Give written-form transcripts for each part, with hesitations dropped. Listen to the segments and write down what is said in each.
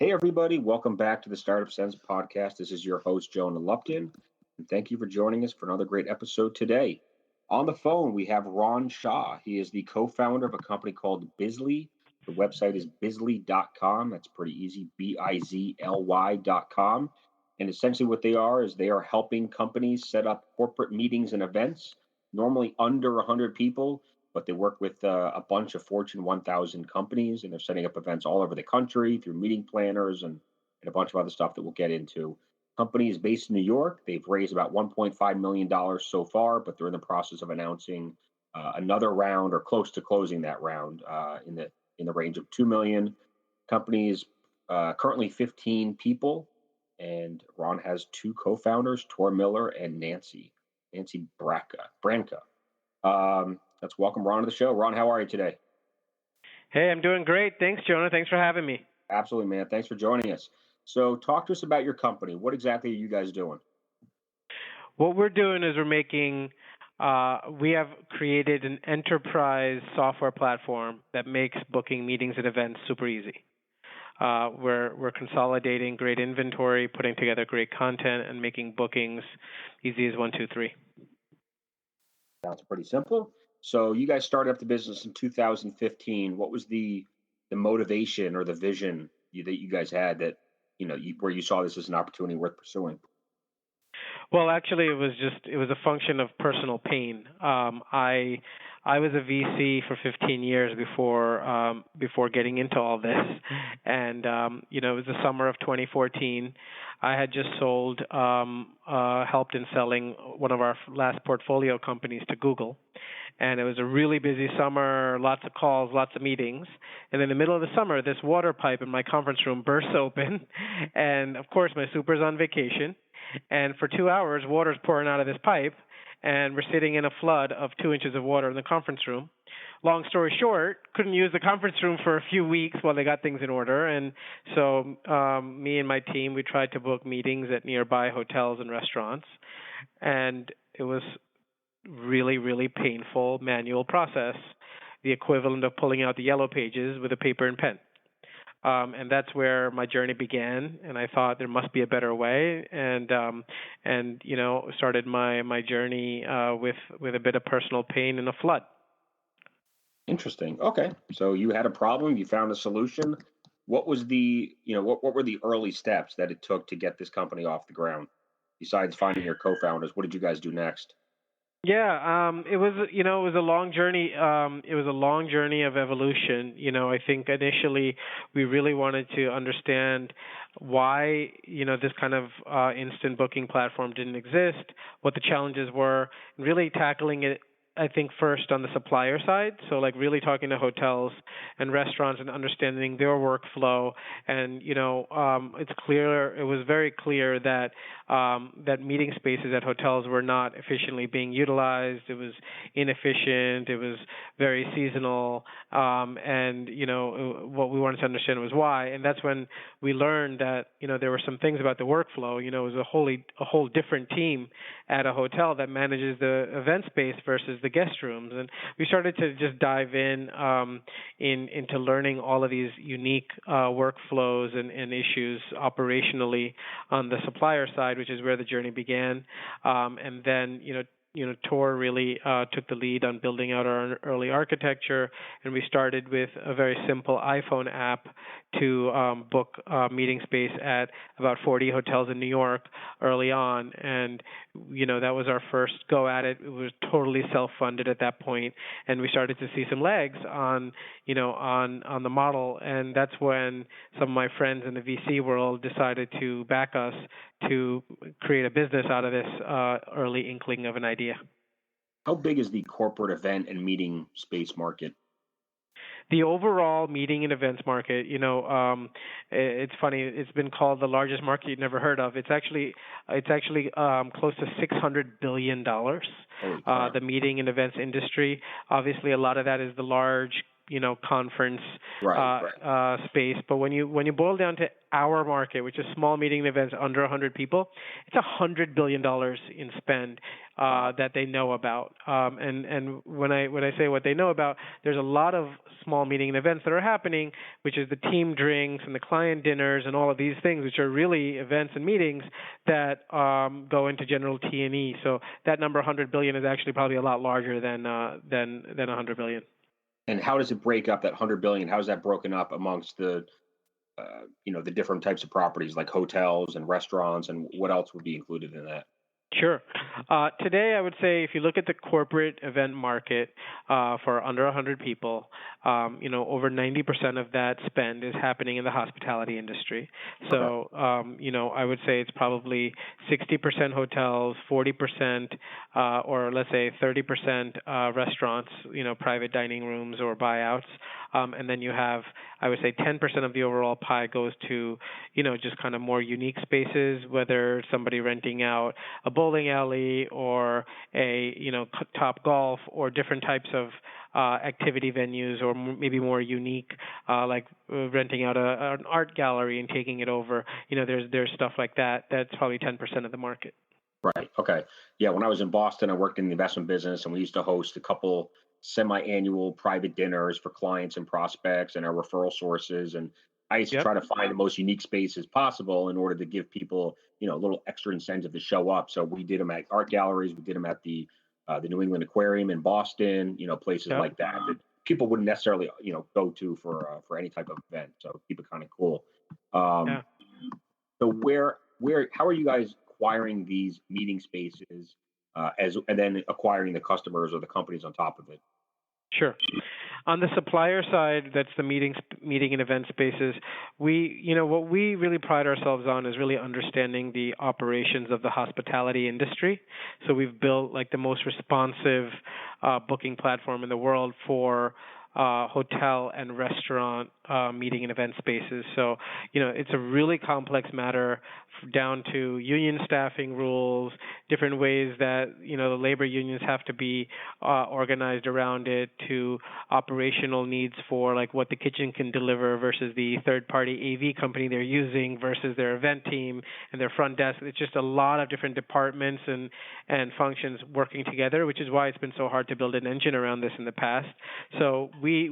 Hey, everybody. Welcome back to the Startup Sense podcast. This is your host, Jonah Lupton, and thank you for joining us for another great episode today. On the phone, we have Ron Shah. He is the co founder of a company called Bizly. The website is bizly.com. That's pretty easy, bizly.com. And essentially, what they are is they are helping companies set up corporate meetings and events, normally under 100 people, but they work with a bunch of Fortune 1000 companies, and they're setting up events all over the country through meeting planners and a bunch of other stuff that we'll get into. Company is based in New York. They've raised about $1.5 million so far, but they're in the process of announcing another round or close to closing that round in the range of 2 million. Company is currently 15 people, and Ron has two co-founders, Tor Miller and Nancy Branca. Let's welcome Ron to the show. Ron, how are you today? Hey, I'm doing great. Thanks, Jonah. Thanks for having me. Absolutely, man. Thanks for joining us. So talk to us about your company. What exactly are you guys doing? What we're doing is we have created an enterprise software platform that makes booking meetings and events super easy. We're consolidating great inventory, putting together great content, and making bookings easy as 1, 2, 3. Sounds pretty simple. So you guys started up the business in 2015. What was the motivation or the vision that you guys had that where you saw this as an opportunity worth pursuing? Well, actually, it was a function of personal pain. I was a VC for 15 years before getting into all this, and it was the summer of 2014. I had just helped in selling one of our last portfolio companies to Google, and it was a really busy summer, lots of calls, lots of meetings. And in the middle of the summer, this water pipe in my conference room bursts open, and of course, my super's on vacation. And for 2 hours, water's pouring out of this pipe, and we're sitting in a flood of 2 inches of water in the conference room. Long story short, couldn't use the conference room for a few weeks while they got things in order. And so me and my team, we tried to book meetings at nearby hotels and restaurants. And it was really, really painful manual process, the equivalent of pulling out the yellow pages with a paper and pen. And that's where my journey began, and I thought there must be a better way, and started my journey with a bit of personal pain and a flood. Interesting. Okay, so you had a problem, you found a solution. What was what were the early steps that it took to get this company off the ground? Besides finding your co-founders, what did you guys do next? Yeah, it was a long journey. It was a long journey of evolution. I think initially we really wanted to understand why this kind of instant booking platform didn't exist, what the challenges were, and really tackling it, I think, first on the supplier side. So like really talking to hotels and restaurants and understanding their workflow. And it was very clear that that meeting spaces at hotels were not efficiently being utilized. It was inefficient. It was very seasonal. And what we wanted to understand was why. And that's when we learned that there were some things about the workflow. It was a whole different team at a hotel that manages the event space versus the guest rooms. And we started to just dive into learning all of these unique workflows and issues operationally on the supplier side, which is where the journey began. And then, Tor really took the lead on building out our early architecture, and we started with a very simple iPhone app to book meeting space at about 40 hotels in New York early on. And that was our first go at it. It was totally self-funded at that point, and we started to see some legs on the model. And that's when some of my friends in the VC world decided to back us to create a business out of this early inkling of an idea. How big is the corporate event and meeting space market? The overall meeting and events market, it's funny. It's been called the largest market you've never heard of. It's actually close to $600 billion. The meeting and events industry. Obviously, a lot of that is the large conference Right, right. space. But when you boil down to our market, which is small meeting events under 100 people, it's $100 billion in spend Wow. that they know about. And when I say what they know about, there's a lot of small meeting and events that are happening, which is the team drinks and the client dinners and all of these things, which are really events and meetings that go into general T&E. So that number 100 billion is actually probably a lot larger than 100 billion. And how does it break up that 100 billion? How is that broken up amongst the different types of properties like hotels and restaurants, and what else would be included in that? Sure. Today, I would say if you look at the corporate event market for under 100 people, over 90% of that spend is happening in the hospitality industry. Okay. So, I would say it's probably 60% hotels, 40%, or let's say 30% restaurants, private dining rooms or buyouts. And then you have, I would say 10% of the overall pie goes to, just kind of more unique spaces, whether somebody renting out a bowling alley or a top golf or different types of activity venues, or maybe more unique, like renting out an art gallery and taking it over. There's stuff like that. That's probably 10% of the market. Right. Okay. Yeah. When I was in Boston, I worked in the investment business, and we used to host a couple semi-annual private dinners for clients and prospects and our referral sources. And I used to Yep. try to find the most unique spaces possible in order to give people, a little extra incentive to show up. So we did them at art galleries. We did them at the New England Aquarium in Boston. Places Yep. like that people wouldn't necessarily, go to for any type of event. So keep it kind of cool. Um, Yeah. so how are you guys acquiring these meeting spaces, as and then acquiring the customers or the companies on top of it? Sure. On the supplier side, that's the meeting and event spaces. What we really pride ourselves on is really understanding the operations of the hospitality industry. So we've built like the most responsive booking platform in the world for hotel and restaurant meeting and event spaces. So, it's a really complex matter down to union staffing rules, different ways that, the labor unions have to be organized around it, to operational needs for like what the kitchen can deliver versus the third party AV company they're using versus their event team and their front desk. It's just a lot of different departments and functions working together, which is why it's been so hard to build an engine around this in the past. So we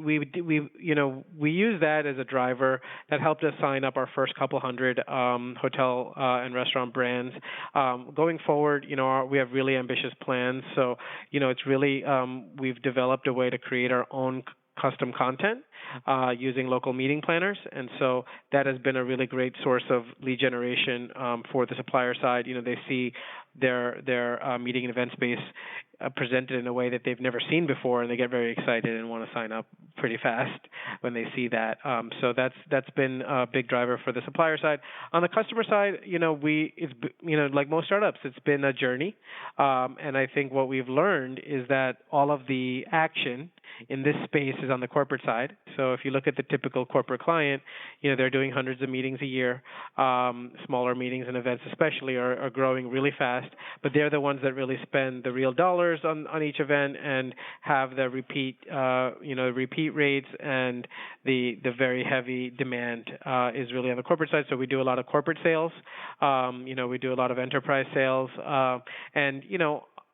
use that as a driver that helped us sign up our first couple hundred hotel and restaurant brands. Going forward, we have really ambitious plans. So it's really we've developed a way to create our own custom content using local meeting planners, and so that has been a really great source of lead generation for the supplier side. They see their meeting and event space presented in a way that they've never seen before, and they get very excited and want to sign up pretty fast when they see that. So that's been a big driver for the supplier side. On the customer side, it's like most startups, it's been a journey, and I think what we've learned is that all of the action in this space is on the corporate side. So if you look at the typical corporate client, they're doing hundreds of meetings a year. Smaller meetings and events especially are growing really fast, but they're the ones that really spend the real dollars on each event and have the repeat rates, and the very heavy demand is really on the corporate side. So we do a lot of corporate sales. We do a lot of enterprise sales, and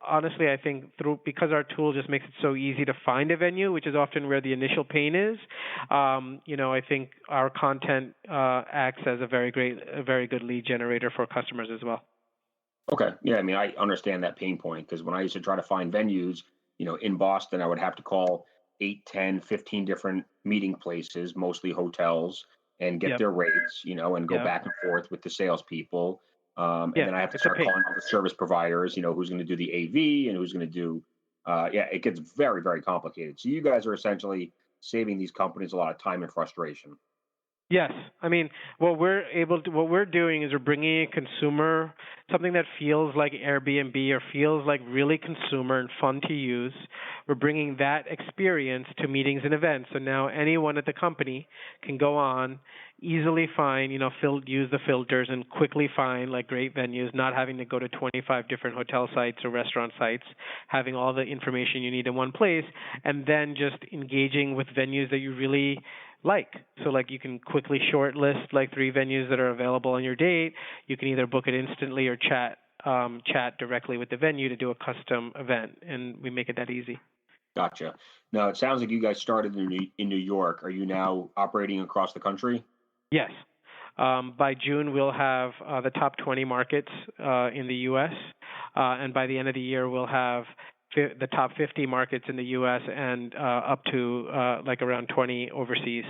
honestly, I think because our tool just makes it so easy to find a venue, which is often where the initial pain is. I think our content acts as a very good lead generator for customers as well. Okay. Yeah. I mean, I understand that pain point because when I used to try to find venues, in Boston, I would have to call 8, 10, 15 different meeting places, mostly hotels, and get Yep. their rates, and go Yep. back and forth with the salespeople. And Yeah. then I have to It's a start pain. calling all the service providers, who's going to do the AV and who's going to do, yeah, it gets very, very complicated. So you guys are essentially saving these companies a lot of time and frustration. Yes. I mean, what we're doing is we're bringing a consumer something that feels like Airbnb or feels like really consumer and fun to use. We're bringing that experience to meetings and events. So now anyone at the company can go on, easily find, use the filters and quickly find like great venues, not having to go to 25 different hotel sites or restaurant sites, having all the information you need in one place, and then just engaging with venues that you really like. So like you can quickly shortlist like 3 venues that are available on your date. You can either book it instantly or chat directly with the venue to do a custom event, and we make it that easy. Gotcha. Now it sounds like you guys started in New York. Are you now operating across the country? Yes. By June, we'll have the top 20 markets in the U.S., and by the end of the year, we'll have the top 50 markets in the U.S. and up to like around 20 overseas.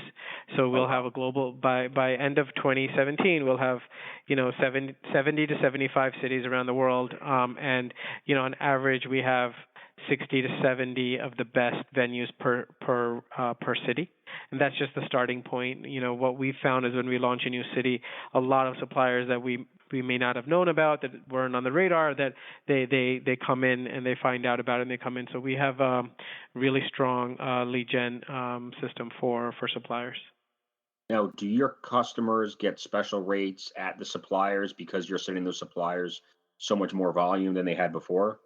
So Oh we'll have wow. a global by end of 2017, we'll have 70 to 75 cities around the world, and on average, we have 60 to 70 of the best venues per city, and that's just the starting point. What we found is when we launch a new city, a lot of suppliers that we may not have known about, that weren't on the radar, that they come in and they find out about it and they come in. So we have a really strong lead gen system for suppliers. Now, do your customers get special rates at the suppliers because you're sending those suppliers so much more volume than they had before?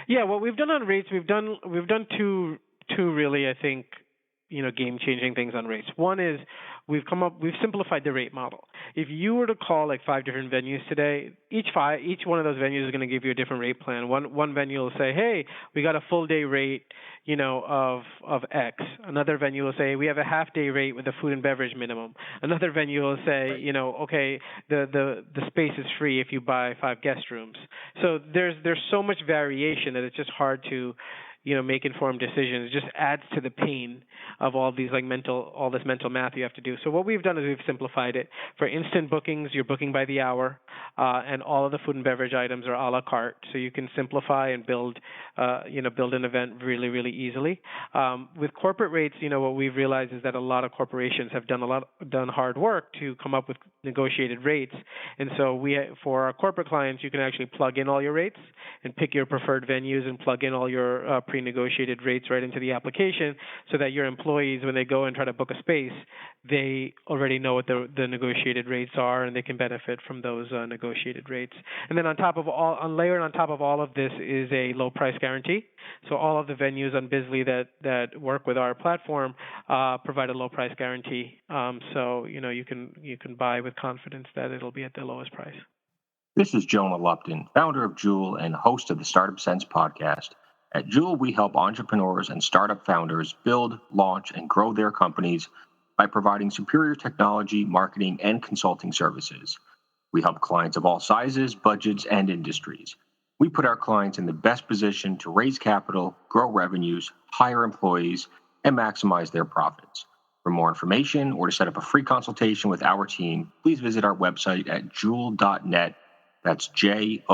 Yeah, what we've done on rates, we've done two really, I think, game changing things on rates. One is we've simplified the rate model. If you were to call like 5 different venues today, each one of those venues is going to give you a different rate plan. One venue will say, hey, we got a full day rate, of X. Another venue will say we have a half day rate with a food and beverage minimum. Another venue will say, Right. okay, the space is free if you buy 5 guest rooms. So there's so much variation that it's just hard to make informed decisions. It just adds to the pain of all these all this mental math you have to do. So what we've done is we've simplified it. For instant bookings, you're booking by the hour, and all of the food and beverage items are a la carte. So you can simplify and build an event really, really easily. With corporate rates, what we've realized is that a lot of corporations have done hard work to come up with negotiated rates, and so for our corporate clients, you can actually plug in all your rates and pick your preferred venues and plug in all your pre-negotiated rates right into the application, so that your employees, when they go and try to book a space, they already know what the negotiated rates are, and they can benefit from those negotiated rates. And then layered on top of all of this is a low price guarantee. So all of the venues on Bizly that work with our platform provide a low price guarantee. So you can buy with confidence that it'll be at the lowest price. This is Jonah Lupton, founder of Jewel and host of the Startup Sense podcast. At Jewel, we help entrepreneurs and startup founders build, launch, and grow their companies by providing superior technology, marketing, and consulting services. We help clients of all sizes, budgets, and industries. We put our clients in the best position to raise capital, grow revenues, hire employees, and maximize their profits. For more information or to set up a free consultation with our team, please visit our website at jool.net. That's JOOL.net.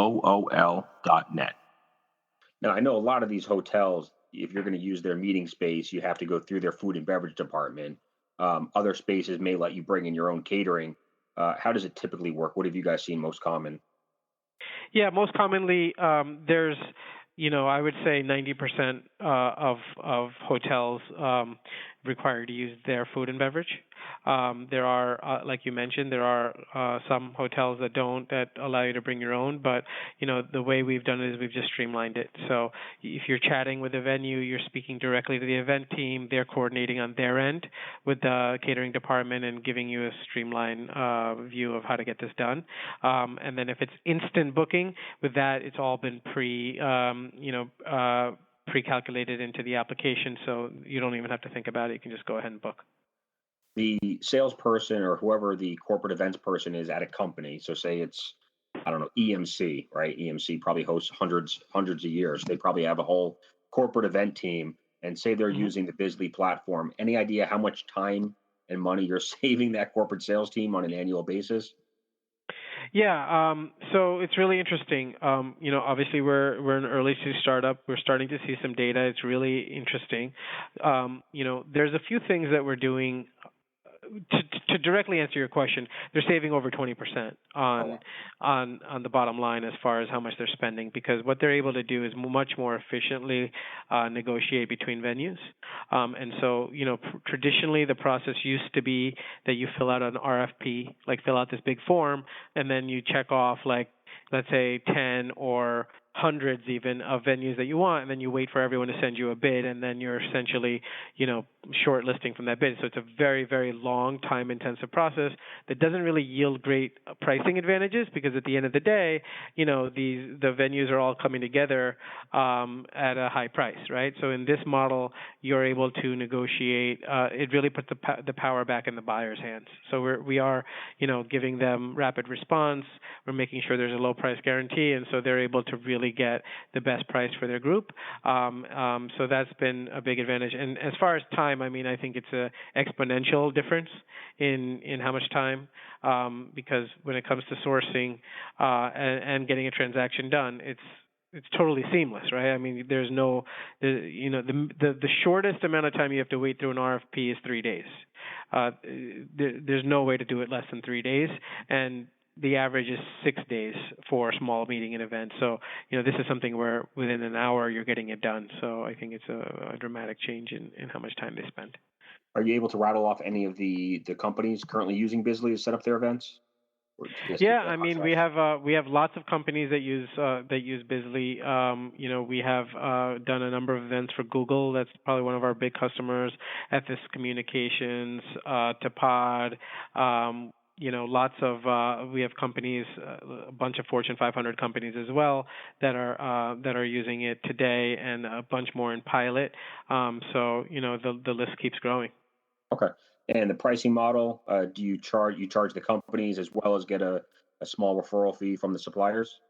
Now, I know a lot of these hotels, if you're going to use their meeting space, you have to go through their food and beverage department. Other spaces may let you bring in your own catering. How does it typically work? What have you guys seen most common? Yeah, most commonly, there's, I would say 90% of hotels require to use their food and beverage. There are, like you mentioned, there are some hotels that allow you to bring your own, but the way we've done it is we've just streamlined it. So if you're chatting with a venue, you're speaking directly to the event team. They're coordinating on their end with the catering department and giving you a streamlined view of how to get this done. And then if it's instant booking, with that, it's all been pre-calculated into the application, so you don't even have to think about it. You can just go ahead and book. The salesperson or whoever the corporate events person is at a company, so say it's, I don't know, EMC, right? EMC probably hosts hundreds of years. They probably have a whole corporate event team, and say they're Mhm. using the Bizly platform. Any idea how much time and money you're saving that corporate sales team on an annual basis? Yeah, so it's really interesting. Obviously we're an early stage startup. We're starting to see some data. It's really interesting. There's a few things that we're doing to directly answer your question, they're saving over 20% Oh, wow. on the bottom line as far as how much they're spending, because what they're able to do is much more efficiently negotiate between venues. And so, traditionally the process used to be that you fill out an RFP, like fill out this big form, and then you check off, like, let's say 10 or hundreds even of venues that you want, and then you wait for everyone to send you a bid, and then you're essentially, shortlisting from that bid. So it's a very, very long, time-intensive process that doesn't really yield great pricing advantages, because at the end of the day, the venues are all coming together at a high price, right? So in this model, you're able to negotiate. It really puts the power back in the buyer's hands. So we are, giving them rapid response. We're making sure there's a low price guarantee, and so they're able to really get the best price for their group. So that's been a big advantage. And as far as time, I mean, I think it's a exponential difference in how much time, because when it comes to sourcing and getting a transaction done, it's totally seamless, right? I mean, the shortest amount of time you have to wait through an RFP is 3 days. There's no way to do it less than 3 days, and the average is 6 days for a small meeting and event. So, this is something where within an hour you're getting it done. So I think it's a dramatic change in how much time they spend. Are you able to rattle off any of the companies currently using Bizly to set up their events, or do they Yeah, stick to I mean, Hot? we have lots of companies that use Bizly. We have done a number of events for Google. That's probably one of our big customers. Ethis Communications, Tapad. Lots of we have companies, a bunch of Fortune 500 companies as well that are using it today, and a bunch more in pilot. So the list keeps growing. Okay. And the pricing model, do you charge the companies as well as get a small referral fee from the suppliers?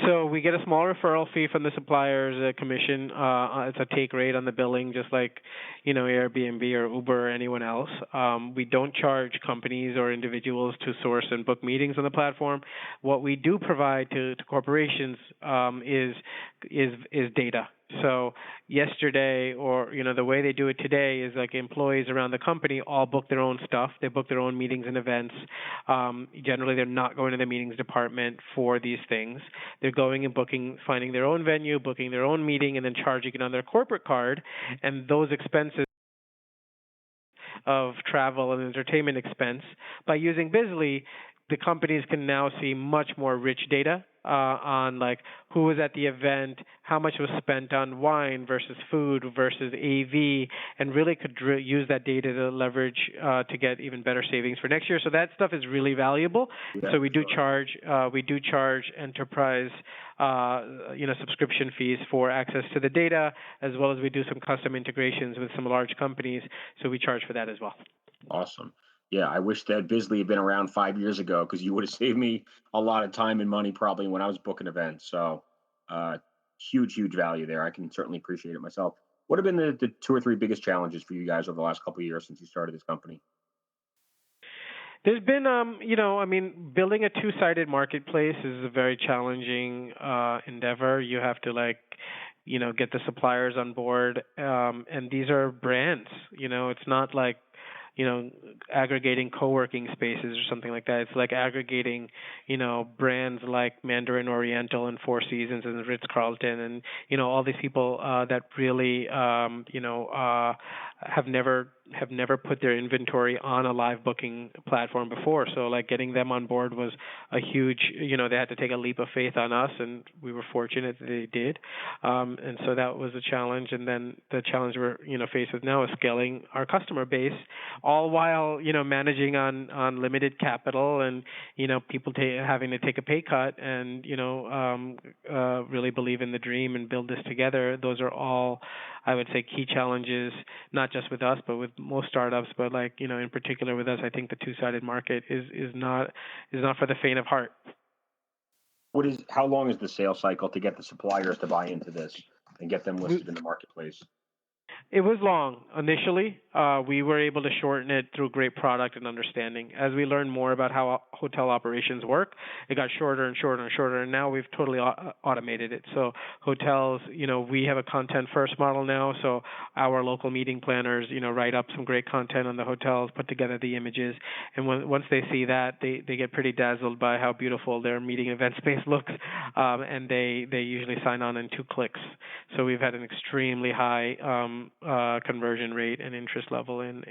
So we get a small referral fee from the suppliers, a commission. It's a take rate on the billing, just like Airbnb or Uber or anyone else. We don't charge companies or individuals to source and book meetings on the platform. What we do provide to corporations is data. So yesterday, or the way they do it today is like employees around the company all book their own stuff. They book their own meetings and events. Generally, they're not going to the meetings department for these things. They're going and finding their own venue, booking their own meeting, and then charging it on their corporate card. And those expenses of travel and entertainment expense, by using Bizly, the companies can now see much more rich data on, like, who was at the event, how much was spent on wine versus food versus AV, and really could use that data to leverage to get even better savings for next year. So that stuff is really valuable. Yeah, So for sure. we do charge enterprise subscription fees for access to the data, as well as we do some custom integrations with some large companies. So we charge for that as well. Awesome. Yeah, I wish that Bisley had been around 5 years ago because you would have saved me a lot of time and money probably when I was booking events. So, uh, huge value there. I can certainly appreciate it myself. What have been the two or three biggest challenges for you guys over the last couple of years since you started this company? There's been, I mean, building a two-sided marketplace is a very challenging endeavor. You have to, like, get the suppliers on board, and these are brands. It's not like, aggregating co-working spaces or something like that. It's like aggregating, brands like Mandarin Oriental and Four Seasons and Ritz Carlton, and all these people that really, have never put their inventory on a live booking platform before. So, like, getting them on board was a huge, they had to take a leap of faith on us, and we were fortunate that they did. And so that was a challenge. And then the challenge we're, faced with now is scaling our customer base, all while, managing on limited capital, and, people having to take a pay cut, and, really believe in the dream and build this together. Those are all, I would say, key challenges, not just with us, but with most startups. But, like, in particular with us, I think the two-sided market is not for the faint of heart. How long is the sales cycle to get the suppliers to buy into this and get them We, listed in the marketplace? It was long initially. We were able to shorten it through great product and understanding. As we learned more about how hotel operations work, it got shorter and shorter and shorter, and now we've totally automated it. So hotels, we have a content first model now. So our local meeting planners, write up some great content on the hotels, put together the images, and once they see that, they get pretty dazzled by how beautiful their meeting event space looks, and they usually sign on in 2 clicks. So we've had an extremely high conversion rate and interest level in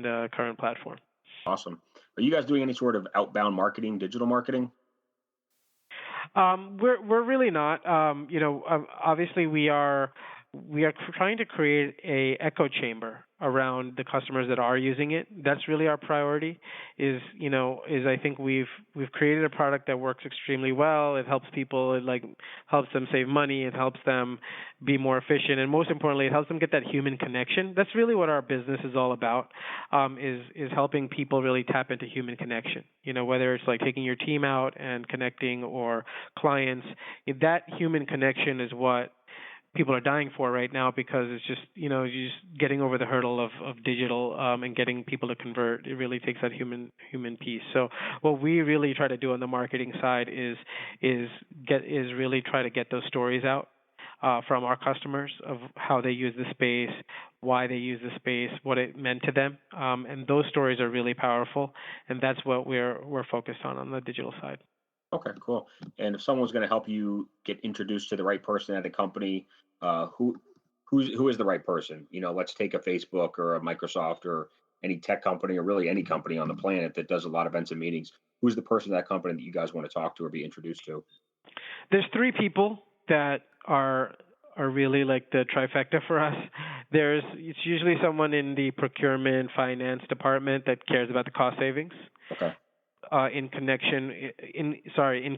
the current platform. Awesome. Are you guys doing any sort of outbound marketing, digital marketing? We're really not. Obviously we are trying to create a echo chamber around the customers that are using it. That's really our priority. Is I think we've created a product that works extremely well. It helps people. It helps them save money. It helps them be more efficient, and most importantly, it helps them get that human connection. That's really what our business is all about. Is helping people really tap into human connection. Whether it's like taking your team out and connecting or clients, that human connection is what people are dying for right now, because it's just just getting over the hurdle of digital, and getting people to convert. It really takes that human piece. So what we really try to do on the marketing side is really try to get those stories out from our customers of how they use the space, why they use the space, what it meant to them, and those stories are really powerful, and that's what we're focused on the digital side. Okay, cool. And if someone's going to help you get introduced to the right person at a company, who is the right person? Let's take a Facebook or a Microsoft or any tech company or really any company on the planet that does a lot of events and meetings. Who's the person at that company that you guys want to talk to or be introduced to? There's 3 people that are really like the trifecta for us. It's usually someone in the procurement finance department that cares about the cost savings. Okay. In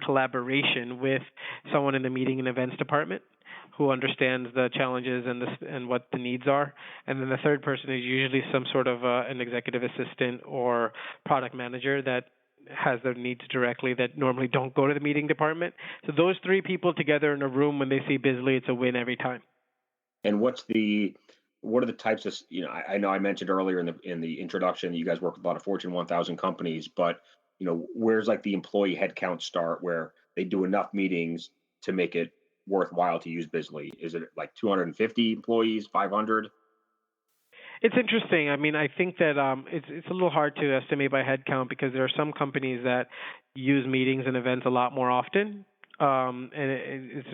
collaboration with someone in the meeting and events department who understands the challenges and what the needs are. And then the third person is usually some sort of an executive assistant or product manager that has their needs directly, that normally don't go to the meeting department. So those 3 people together in a room, when they see Bizly, it's a win every time. And what are the types of, I know I mentioned earlier in the introduction, you guys work with a lot of Fortune 1000 companies, but where's like the employee headcount start where they do enough meetings to make it worthwhile to use Bizly? Is it like 250 employees, 500? It's interesting. I mean, I think that it's a little hard to estimate by headcount, because there are some companies that use meetings and events a lot more often, and it's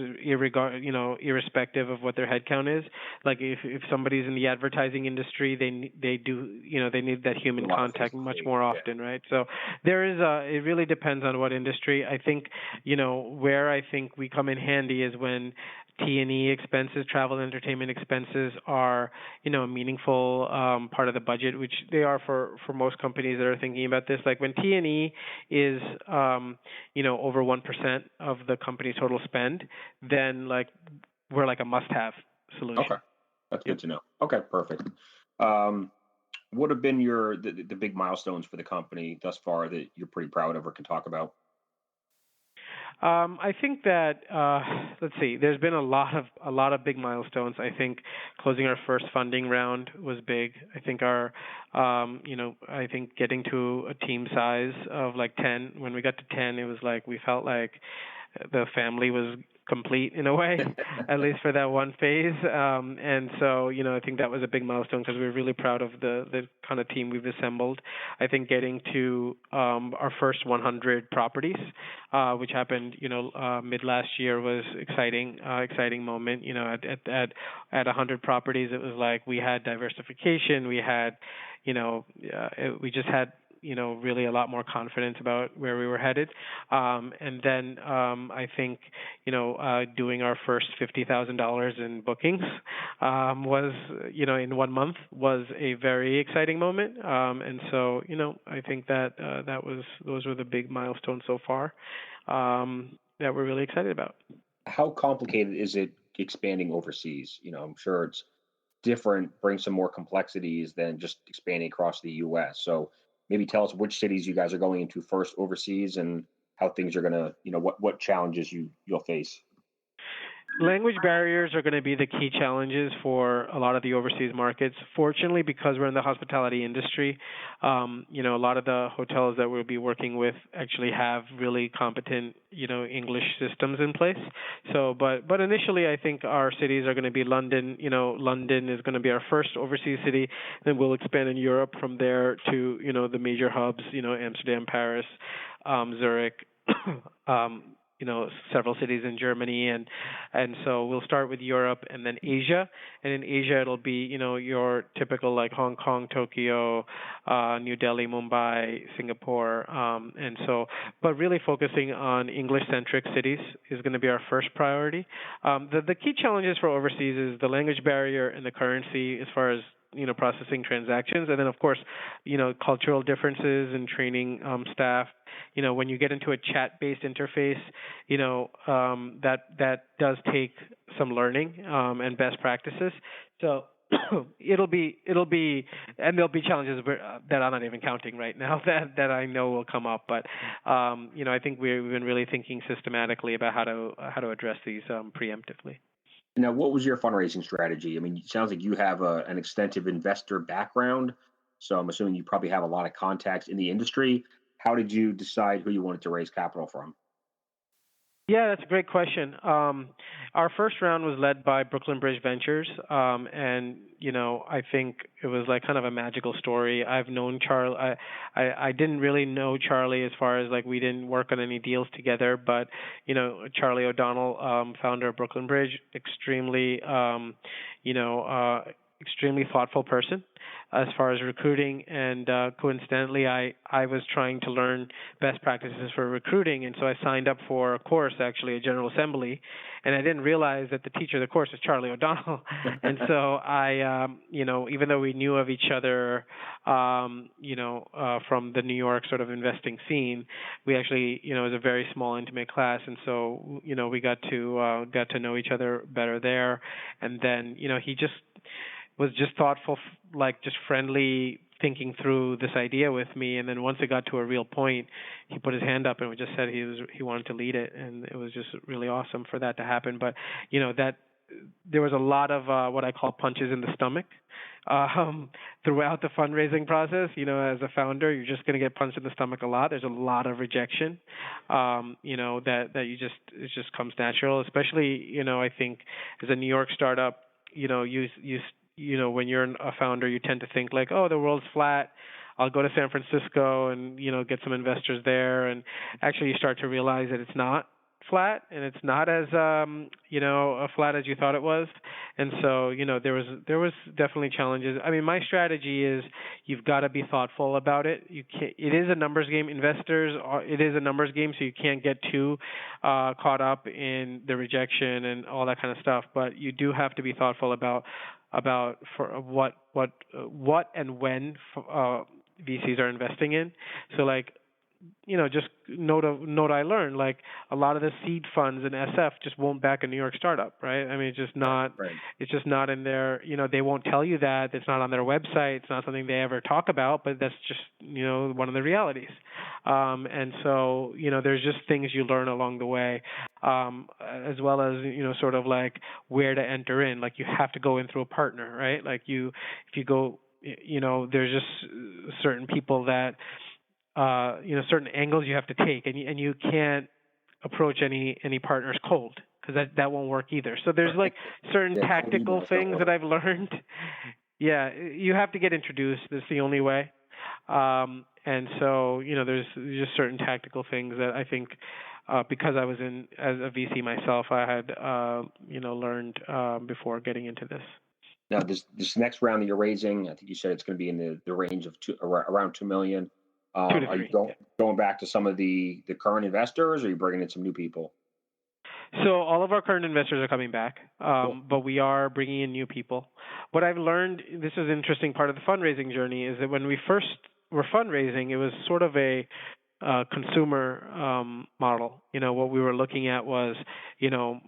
irrespective of what their headcount is. Like if somebody's in the advertising industry, they need that human contact much more often, right? So it really depends on what industry. I think where I think we come in handy is when T&E expenses, travel and entertainment expenses are, a meaningful part of the budget, which they are for most companies that are thinking about this. Like when T&E is, over 1% of the company's total spend, then we're like a must-have solution. Okay, that's good to know. Okay, perfect. What have been the big milestones for the company thus far that you're pretty proud of or can talk about? I think that let's see. There's been a lot of big milestones. I think closing our first funding round was big. I think I think getting to a team size of like 10. When we got to 10, it was like we felt like the family was complete in a way, at least for that one phase. And so, I think that was a big milestone, because we're really proud of the kind of team we've assembled. I think getting to our first 100 properties, which happened, mid last year, was exciting moment. At 100 properties, it was like we had diversification. We had, we just had really a lot more confidence about where we were headed. And then I think, doing our first $50,000 in bookings was, in 1 month, was a very exciting moment. And so, I think that those were the big milestones so far that we're really excited about. How complicated is it expanding overseas? I'm sure it's different, brings some more complexities than just expanding across the U.S. So maybe tell us which cities you guys are going into first overseas and how things are going to, what challenges you'll face. Language barriers are going to be the key challenges for a lot of the overseas markets. Fortunately, because we're in the hospitality industry, a lot of the hotels that we'll be working with actually have really competent, English systems in place. So, but initially, I think our cities are going to be London. London is going to be our first overseas city. Then we'll expand in Europe from there to, the major hubs, Amsterdam, Paris, Zurich. um, several cities in Germany, and so we'll start with Europe and then Asia. And in Asia, it'll be your typical like Hong Kong, Tokyo, New Delhi, Mumbai, Singapore, and so. But really focusing on English-centric cities is going to be our first priority. The key challenges for overseas is the language barrier and the currency as far as processing transactions, and then of course cultural differences and training staff. When you get into a chat-based interface, that does take some learning and best practices. So it'll be, and there'll be challenges that I'm not even counting right now that I know will come up. But I think we've been really thinking systematically about how to address these preemptively. Now, what was your fundraising strategy? I mean, it sounds like you have an extensive investor background, so I'm assuming you probably have a lot of contacts in the industry. How did you decide who you wanted to raise capital from? Yeah, that's a great question. Our first round was led by Brooklyn Bridge Ventures, and I think it was like kind of a magical story. I've known Charlie. I didn't really know Charlie as far as like we didn't work on any deals together, but Charlie O'Donnell, founder of Brooklyn Bridge, extremely thoughtful person as far as recruiting, and coincidentally I was trying to learn best practices for recruiting, and so I signed up for a course, actually a General Assembly, and I didn't realize that the teacher of the course was Charlie O'Donnell. And so I even though we knew of each other from the New York sort of investing scene, we actually it was a very small intimate class, and so we got to know each other better there. And then he just was just thoughtful, like just friendly, thinking through this idea with me. And then once it got to a real point, he put his hand up and just said he wanted to lead it, and it was just really awesome for that to happen. But that there was a lot of what I call punches in the stomach throughout the fundraising process. As a founder, you're just going to get punched in the stomach a lot. There's a lot of rejection. That it just comes natural, especially I think as a New York startup. When you're a founder, you tend to think like, oh, the world's flat. I'll go to San Francisco and, get some investors there. And actually you start to realize that it's not flat, and it's not as, flat as you thought it was. And so, there was definitely challenges. I mean, my strategy is you've got to be thoughtful about it. It is a numbers game. It is a numbers game, so you can't get too caught up in the rejection and all that kind of stuff. But you do have to be thoughtful about for what and when VCs are investing in. So like, just note I learned, like a lot of the seed funds in SF just won't back a New York startup, right? I mean, it's just not, Right. it's just not in their, they won't tell you that. It's not on their website. It's not something they ever talk about, but that's just, one of the realities. And so, there's just things you learn along the way, as well as, sort of like where to enter in. Like you have to go in through a partner, right? Like if you go, there's just certain people that, certain angles you have to take, and you can't approach any partners cold, because that won't work either. So there's like certain Yeah, cold tactical emails don't things that work. I've learned. Yeah, you have to get introduced. That's the only way. And so there's just certain tactical things that I think, because I was in as a VC myself, I had learned before getting into this. Now, this next round that you're raising, I think you said it's going to be in the range of around 2 million. Two to Are you three. Yeah. going back to some of the current investors, or are you bringing in some new people? So all of our current investors are coming back, Cool. but we are bringing in new people. What I've learned, this is an interesting part of the fundraising journey, is that when we first were fundraising, it was sort of a consumer model. What we were looking at was,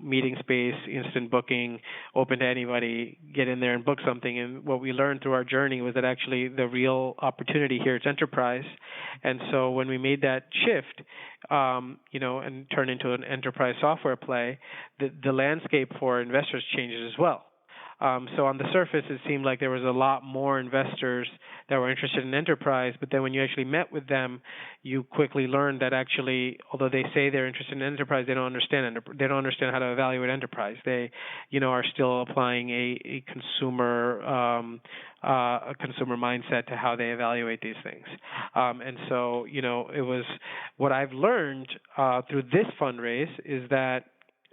meeting space, instant booking, open to anybody, get in there and book something. And what we learned through our journey was that actually the real opportunity here is enterprise. And so when we made that shift, and turned into an enterprise software play, the landscape for investors changes as well. So on the surface, it seemed like there was a lot more investors that were interested in enterprise, but then when you actually met with them, you quickly learned that actually, although they say they're interested in enterprise, they don't understand how to evaluate enterprise. They, are still applying a consumer mindset to how they evaluate these things. And so, it was what I've learned through this fundraise is that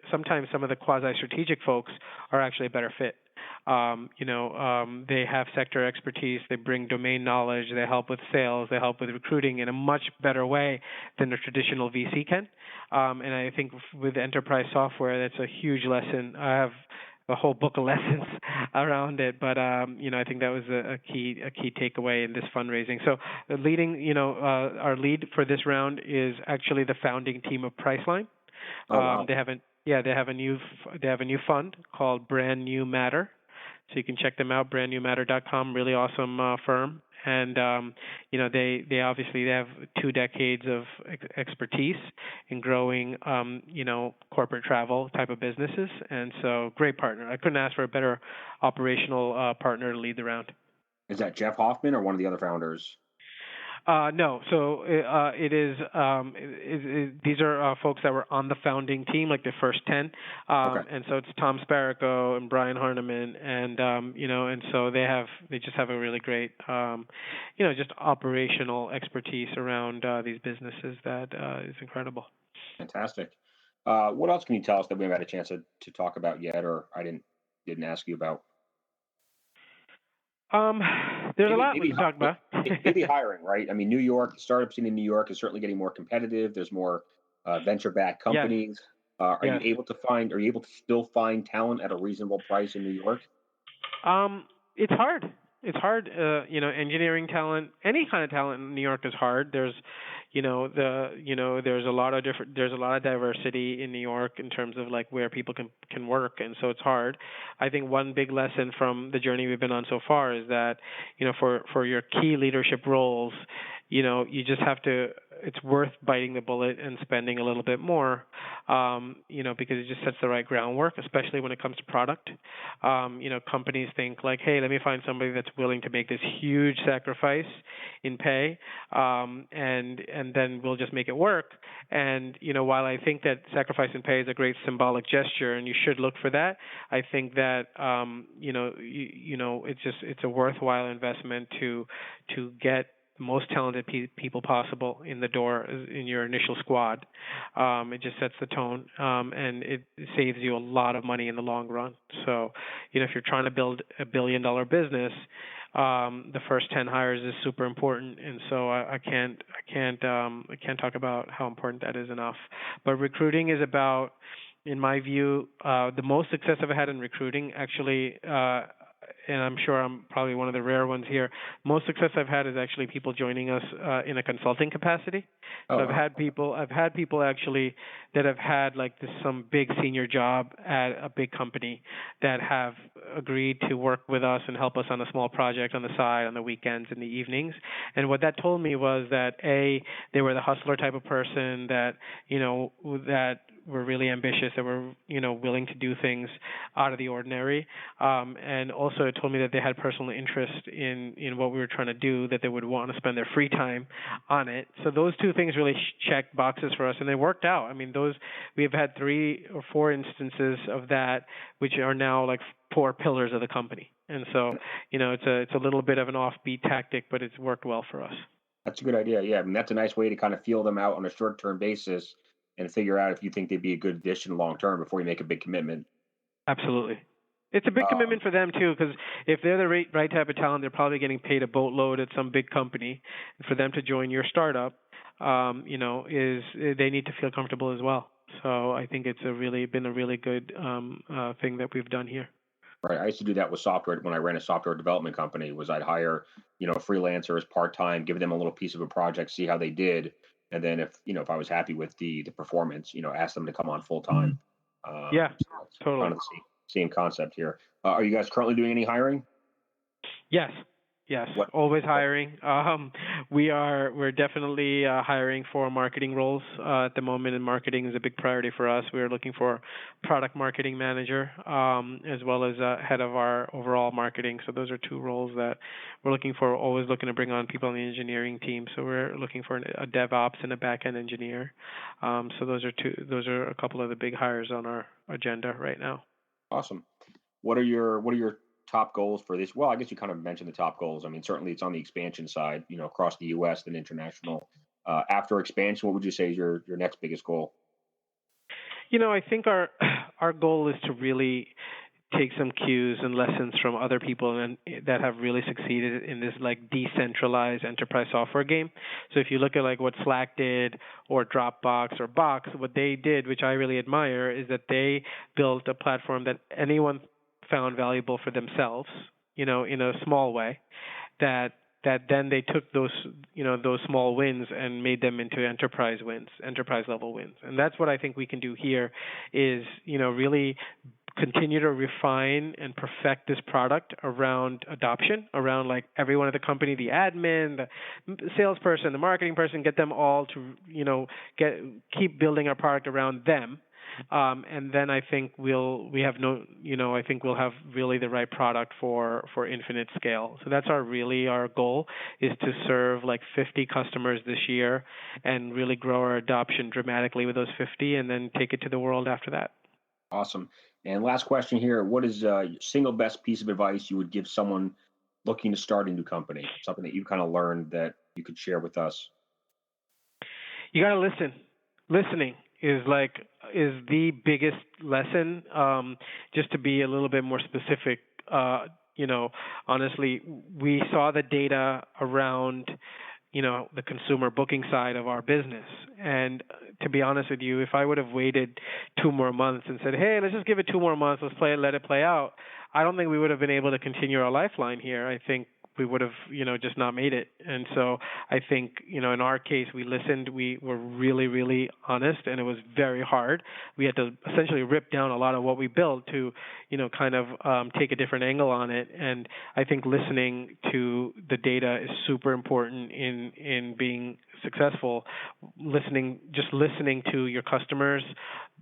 sometimes some of the quasi-strategic folks are actually a better fit. They have sector expertise, they bring domain knowledge, they help with sales, they help with recruiting in a much better way than a traditional VC can. And I think with enterprise software, that's a huge lesson. I have a whole book of lessons around it, but I think that was a key takeaway in this fundraising. So our lead for this round is actually the founding team of Priceline. Oh, wow. They have a new fund called Brand New Matter, so you can check them out, brandnewmatter.com. Really awesome firm, and they obviously have 2 decades of expertise in growing corporate travel type of businesses, and so great partner. I couldn't ask for a better operational partner to lead the round. Is that Jeff Hoffman or one of the other founders? No. So it is. These are folks that were on the founding team, like the first 10. Okay. And so it's Tom Sparico and Brian Harneman, and and so they just have a really great, just operational expertise around these businesses that is incredible. Fantastic. What else can you tell us that we haven't had a chance to talk about yet, or I didn't ask you about? Um, there's a Maybe lot we maybe can talk about. maybe hiring, right? I mean, New York, the startup scene in New York is certainly getting more competitive. There's more venture-backed Yes. companies. Yes. Are you able to still find talent at a reasonable price in New York? It's hard. It's hard. Engineering talent, any kind of talent in New York is hard. There's, there's a lot of there's a lot of diversity in New York in terms of like where people can work, and so it's hard. I think one big lesson from the journey we've been on so far is that, for your key leadership roles, you just have to. It's worth biting the bullet and spending a little bit more, because it just sets the right groundwork, especially when it comes to product. Companies think like, hey, let me find somebody that's willing to make this huge sacrifice in pay, and then we'll just make it work. And while I think that sacrifice in pay is a great symbolic gesture, and you should look for that, I think that it's a worthwhile investment to get most talented people possible in the door in your initial squad. It just sets the tone, and it saves you a lot of money in the long run. So, if you're trying to build $1 billion business, the first 10 hires is super important. And so I can't talk about how important that is enough. But recruiting is about, in my view, the most success I've had in recruiting actually. And I'm sure I'm probably one of the rare ones here. Most success I've had is actually people joining us in a consulting capacity. Oh, So wow. I've had people actually that have had like some big senior job at a big company that have agreed to work with us and help us on a small project on the side on the weekends and the evenings. And what that told me was that they were the hustler type of person that that were really ambitious, that were willing to do things out of the ordinary, and also it told me that they had personal interest in what we were trying to do, that they would want to spend their free time on it. So those 2 things really checked boxes for us, and they worked out. I mean, we have had 3 or 4 instances of that, which are now like 4 pillars of the company. And so it's a little bit of an offbeat tactic, but it's worked well for us. That's a good idea. Yeah, I mean, that's a nice way to kind of feel them out on a short-term basis and figure out if you think they'd be a good addition long term before you make a big commitment. Absolutely. It's a big Um, commitment for them too, because if they're the right type of talent, they're probably getting paid a boatload at some big company. And for them to join your startup, is they need to feel comfortable as well. So I think it's been a really good thing that we've done here. right. I used to do that with software when I ran a software development company. Was I'd hire freelancers part time, give them a little piece of a project, see how they did, and then if I was happy with the performance, ask them to come on full time. Yeah, So that's kind totally. of the same concept here. Are you guys currently doing any hiring? Yes. Yes. What? Always what hiring. We're definitely hiring for marketing roles at the moment, and marketing is a big priority for us. We're looking for product marketing manager, as well as head of our overall marketing. So those are two roles that we're looking for. Always looking to bring on people on the engineering team. So we're looking for a DevOps and a backend engineer. So those are two. Those are a couple of the big hires on our agenda right now. Awesome. What are your top goals for this? Well, I guess you kind of mentioned the top goals. I mean, certainly it's on the expansion side, across the U.S. and international. After expansion, what would you say is your next biggest goal? I think our goal is to really take some cues and lessons from other people and that have really succeeded in this like decentralized enterprise software game. So if you look at like what Slack did or Dropbox or Box, what they did, which I really admire, is that they built a platform that anyone found valuable for themselves, in a small way, that then they took those small wins and made them into enterprise wins, enterprise level wins. And that's what I think we can do here is, really continue to refine and perfect this product around adoption, around like everyone at the company, the admin, the salesperson, the marketing person, get them all to, keep building our product around them. And then I think I think we'll have really the right product for infinite scale. So that's our goal is to serve like 50 customers this year and really grow our adoption dramatically with those 50 and then take it to the world after that. Awesome. And last question here: what is your single best piece of advice you would give someone looking to start a new company? Something that you kind of learned that you could share with us. You got to listen. Listening is the biggest lesson. Just to be a little bit more specific, honestly, we saw the data around the consumer booking side of our business. And to be honest with you, if I would have waited 2 more months and said, "Hey, let's just give it 2 more months, let's let it play out," I don't think we would have been able to continue our lifeline here. I think we would have, just not made it. And so I think, in our case, we listened. We were really, really honest, and it was very hard. We had to essentially rip down a lot of what we built to, kind of take a different angle on it. And I think listening to the data is super important in being successful. Just listening to your customers,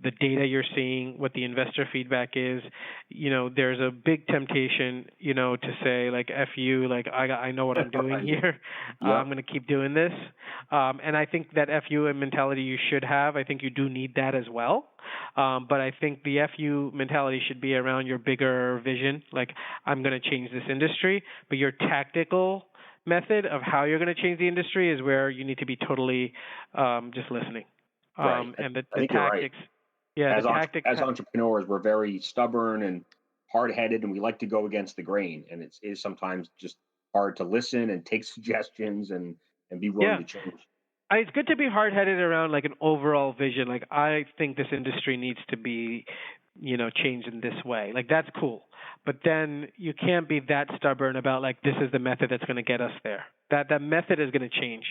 the data you're seeing, what the investor feedback is. There's a big temptation, to say like "F you," like I know what I'm doing here. I'm Yep. going to keep doing this. And I think that "F you" mentality you should have. I think you do need that as well. But I think the "F you" mentality should be around your bigger vision. Like, I'm going to change this industry, but your tactical method of how you're going to change the industry is where you need to be totally just listening. Right. And I the think you're right. tactics, yeah, the tactics. As entrepreneurs, we're very stubborn and hard headed, and we like to go against the grain. And it is sometimes just hard to listen and take suggestions and be willing Yeah, to change. it's good to be hard-headed around like an overall vision. Like, I think this industry needs to be, changed in this way. Like, that's cool. But then you can't be that stubborn about like this is the method that's going to get us there. That method is going to change,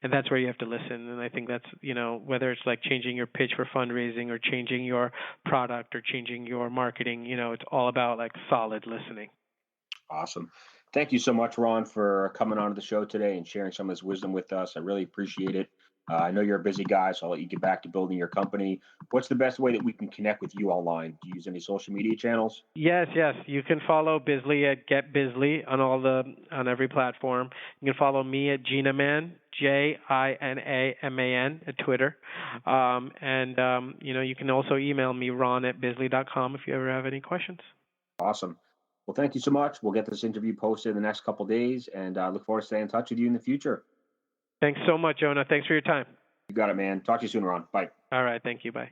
and that's where you have to listen. And I think that's whether it's like changing your pitch for fundraising or changing your product or changing your marketing. It's all about like solid listening. Awesome. Thank you so much, Ron, for coming on to the show today and sharing some of this wisdom with us. I really appreciate it. I know you're a busy guy, so I'll let you get back to building your company. What's the best way that we can connect with you online? Do you use any social media channels? Yes, yes. You can follow Bizly at Get Bizly on every platform. You can follow me at Ginaman, JINAMAN at Twitter. You can also email me, Ron at Bizly.com, if you ever have any questions. Awesome. Well, thank you so much. We'll get this interview posted in the next couple days, and I look forward to staying in touch with you in the future. Thanks so much, Jonah. Thanks for your time. You got it, man. Talk to you soon, Ron. Bye. All right. Thank you. Bye.